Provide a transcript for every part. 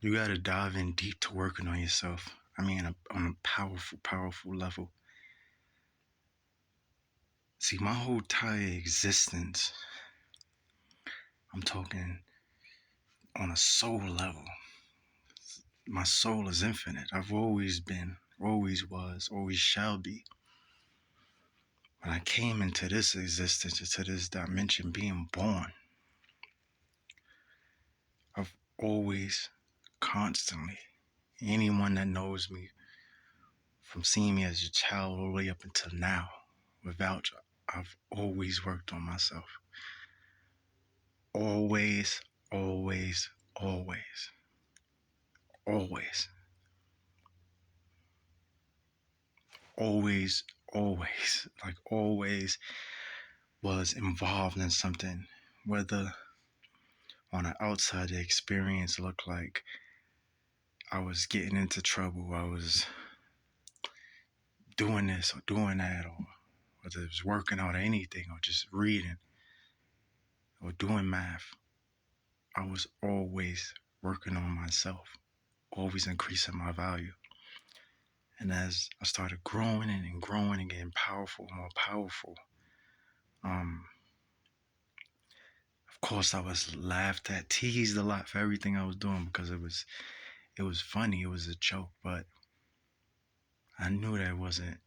You gotta dive in deep to working on yourself. I mean, on a powerful, powerful level. See, my whole entire existence, I'm talking on a soul level. My soul is infinite. I've always been, always was, always shall be. When I came into this existence, into this dimension, being born, I've always, constantly, anyone that knows me, from seeing me as a child all the way up until now, without, I've always worked on myself. Always, always, always, always, always, always, like always was involved in something, whether on the outside the experience looked like I was getting into trouble, I was doing this or doing that, or whether it was working out or anything, or just reading or doing math. I was always working on myself, always increasing my value. And as I started growing and growing and getting powerful, more powerful, um, of course I was laughed at, teased a lot for everything I was doing because it was funny, it was a joke, but I knew there wasn't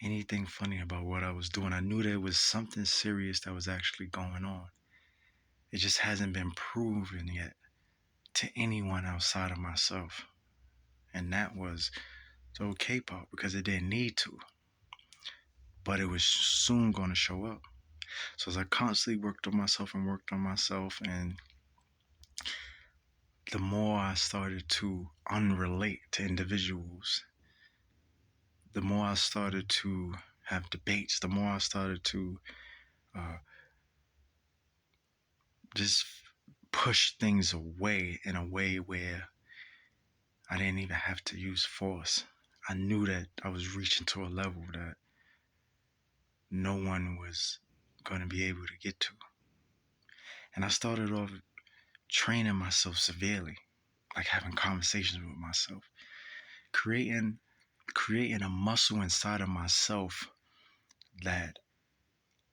anything funny about what I was doing. I knew there was something serious that was actually going on. It just hasn't been proven yet to anyone outside of myself. And that was the okay part because it didn't need to. But it was soon going to show up. So as I constantly worked on myself and worked on myself, and the more I started to unrelate to individuals, the more I started to have debates, the more I started to uh, just push things away in a way where I didn't even have to use force. I knew that I was reaching to a level that no one was going to be able to get to. And I started off training myself severely, like having conversations with myself, creating creating a muscle inside of myself that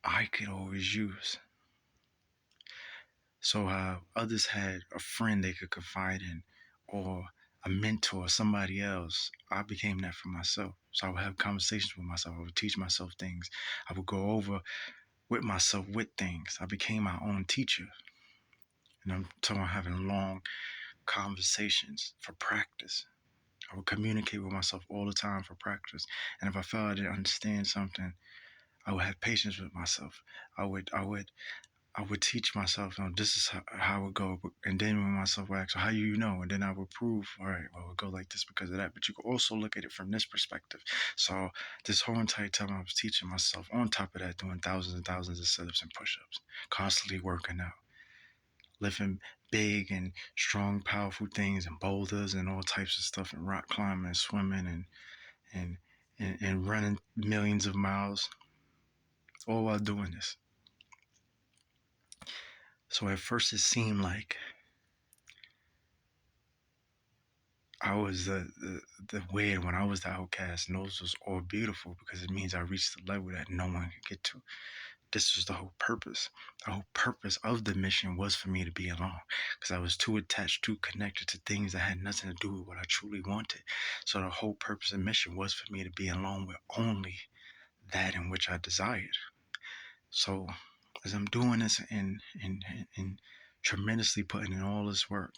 I could always use. So others had a friend they could confide in, or a mentor, somebody else, I became that for myself. So I would have conversations with myself. I would teach myself things. I would go over with myself with things. I became my own teacher. And I'm talking about having long conversations for practice. I would communicate with myself all the time for practice. And if I felt I didn't understand something, I would have patience with myself. I would teach myself, this is how it would go. And then when myself would ask, so how do you know? And then I would prove, all right, well, it would go like this because of that. But you could also look at it from this perspective. So this whole entire time I was teaching myself, on top of that, doing thousands and thousands of sit-ups and push-ups, constantly working out, lifting big and strong, powerful things and boulders and all types of stuff, and rock climbing and swimming and, and running millions of miles, all while doing this. So at first it seemed like I was the weird one. I was the outcast, and those was all beautiful because it means I reached the level that no one could get to. This was the whole purpose. The whole purpose of the mission was for me to be alone because I was too attached, too connected to things that had nothing to do with what I truly wanted. So the whole purpose and mission was for me to be alone with only that in which I desired. So as I'm doing this and tremendously putting in all this work,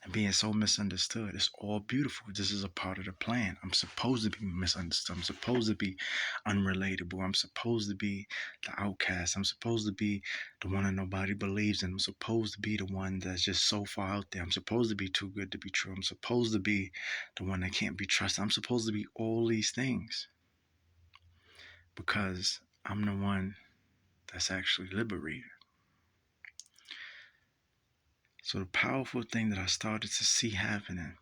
and being so misunderstood. It's all beautiful. This is a part of the plan. I'm supposed to be misunderstood. I'm supposed to be unrelatable. I'm supposed to be the outcast. I'm supposed to be the one that nobody believes in. I'm supposed to be the one that's just so far out there. I'm supposed to be too good to be true. I'm supposed to be the one that can't be trusted. I'm supposed to be all these things because I'm the one that's actually liberated. So the powerful thing that I started to see happening,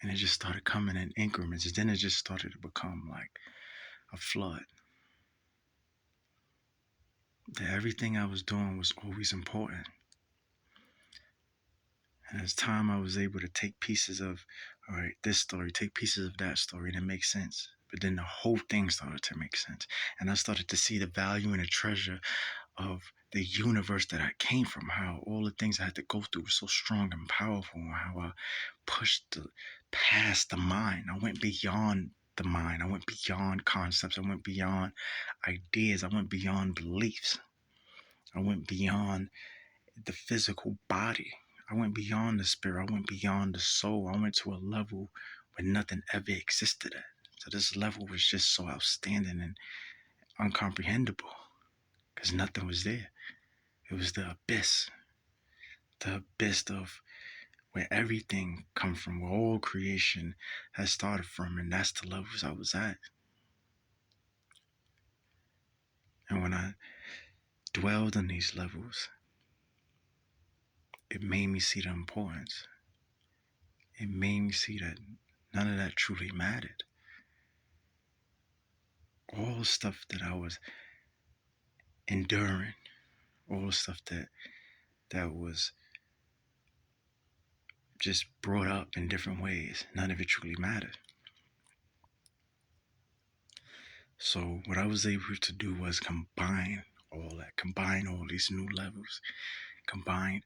and it just started coming in increments. Then it just started to become like a flood. That everything I was doing was always important. And as time, I was able to take pieces of, all right, this story, take pieces of that story, and it makes sense. But then the whole thing started to make sense. And I started to see the value and the treasure of the universe that I came from, how all the things I had to go through were so strong and powerful, and how I pushed past the mind. I went beyond the mind. I went beyond concepts. I went beyond ideas. I went beyond beliefs. I went beyond the physical body. I went beyond the spirit. I went beyond the soul. I went to a level where nothing ever existed at. So this level was just so outstanding and uncomprehendable because nothing was there. It was the abyss of where everything come from, where all creation has started from, and that's the levels I was at. And when I dwelled on these levels, it made me see the importance. It made me see that none of that truly mattered. All the stuff that I was enduring, all the stuff that was just brought up in different ways, none of it truly mattered. So what I was able to do was combine all that, combine all these new levels, combine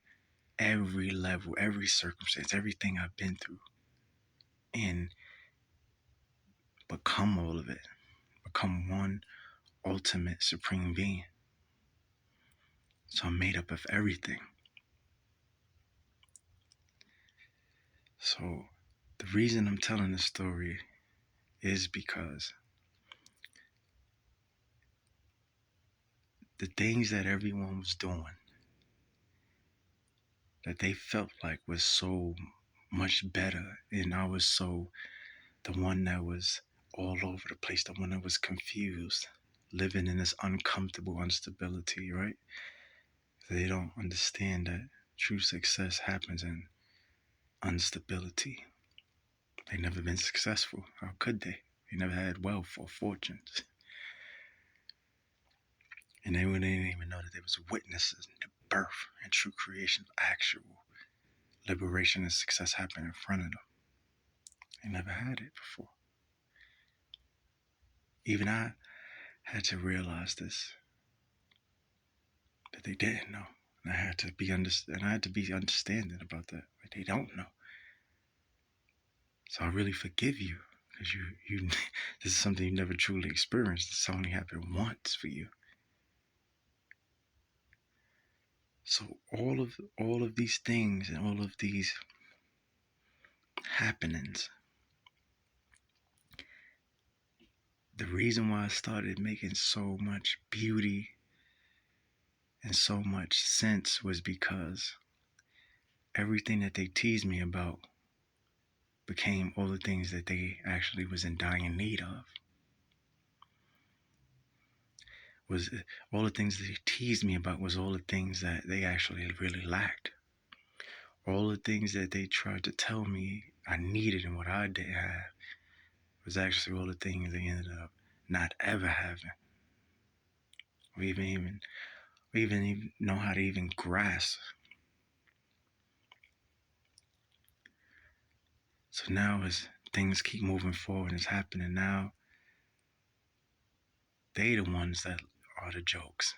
every level, every circumstance, everything I've been through, and become all of it, become one ultimate supreme being. So I'm made up of everything. So the reason I'm telling this story is because the things that everyone was doing that they felt like was so much better, and I was so the one that was all over the place, the one that was confused, living in this uncomfortable instability, right? They don't understand that true success happens in instability. They've never been successful. How could they? They never had wealth or fortunes. And they didn't even know that there was witnesses to birth and true creation, actual liberation and success happening in front of them. They never had it before. Even I had to realize this, that they didn't know. And I had to be understanding about that. Like they don't know. So I really forgive you because you this is something you never truly experienced. It's only happened once for you. So all of these things and all of these happenings, the reason why I started making so much beauty and so much sense was because everything that they teased me about became all the things that they actually was in dying need of. Was all the things that they teased me about was all the things that they actually really lacked. All the things that they tried to tell me I needed and what I didn't have was actually all the things they ended up not ever having. Or even know how to even grasp. So now as things keep moving forward, it's happening now, they the ones that are the jokes.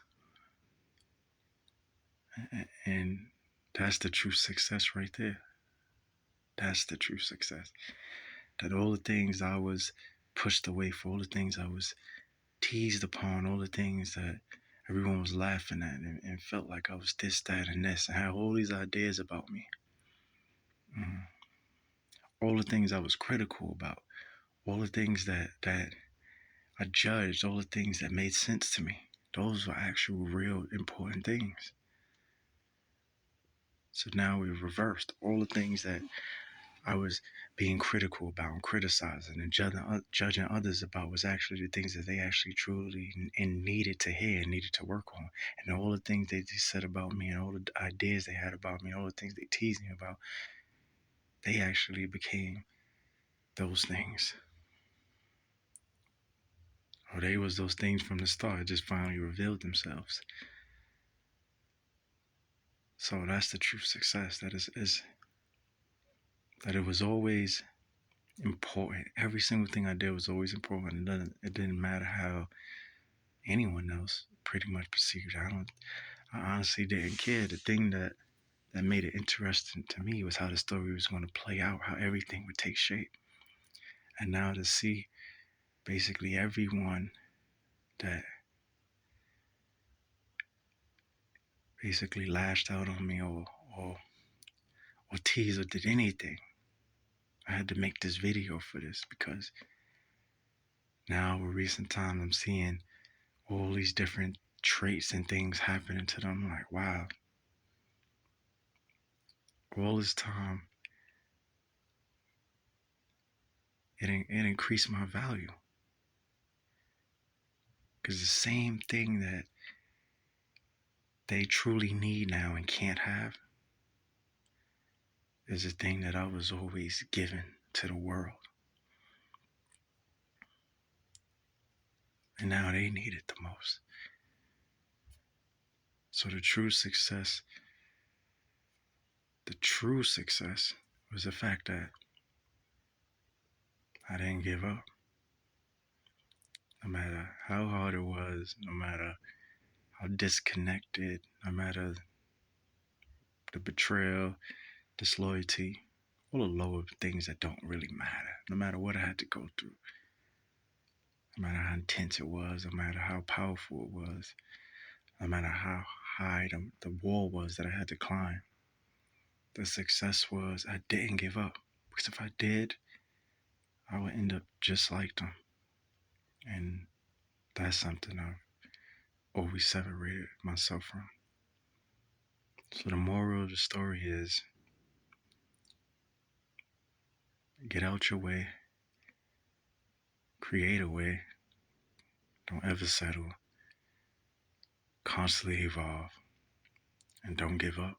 And that's the true success right there. That's the true success. That all the things I was pushed away for, all the things I was teased upon, all the things that everyone was laughing at and felt like I was this, that, and this, and had all these ideas about me. Mm. All the things I was critical about, all the things that I judged, all the things that made sense to me. Those were actual, real, important things. So now we've reversed all the things that I was being critical about and criticizing and judging others about was actually the things that they actually truly and needed to hear and needed to work on. And all the things they said about me and all the ideas they had about me, all the things they teased me about, they actually became those things. Or they was those things from the start, just finally revealed themselves. So that's the true success. That is that it was always important. Every single thing I did was always important. It didn't matter how anyone else pretty much perceived it. I honestly didn't care. The thing that made it interesting to me was how the story was going to play out, how everything would take shape. And now to see basically everyone that basically lashed out on me or or teased or did anything. I had to make this video for this because now with recent times I'm seeing all these different traits and things happening to them. I'm like, wow, all this time it increased my value. Because the same thing that they truly need now and can't have is the thing that I was always given to the world. And now they need it the most. So the true success was the fact that I didn't give up. No matter how hard it was, no matter how disconnected, no matter the betrayal, disloyalty, all the lower things that don't really matter, no matter what I had to go through, no matter how intense it was, no matter how powerful it was, no matter how high the wall was that I had to climb, the success was I didn't give up. Because if I did, I would end up just like them. And that's something I've always separated myself from. So the moral of the story is get out your way, create a way, don't ever settle, constantly evolve, and don't give up.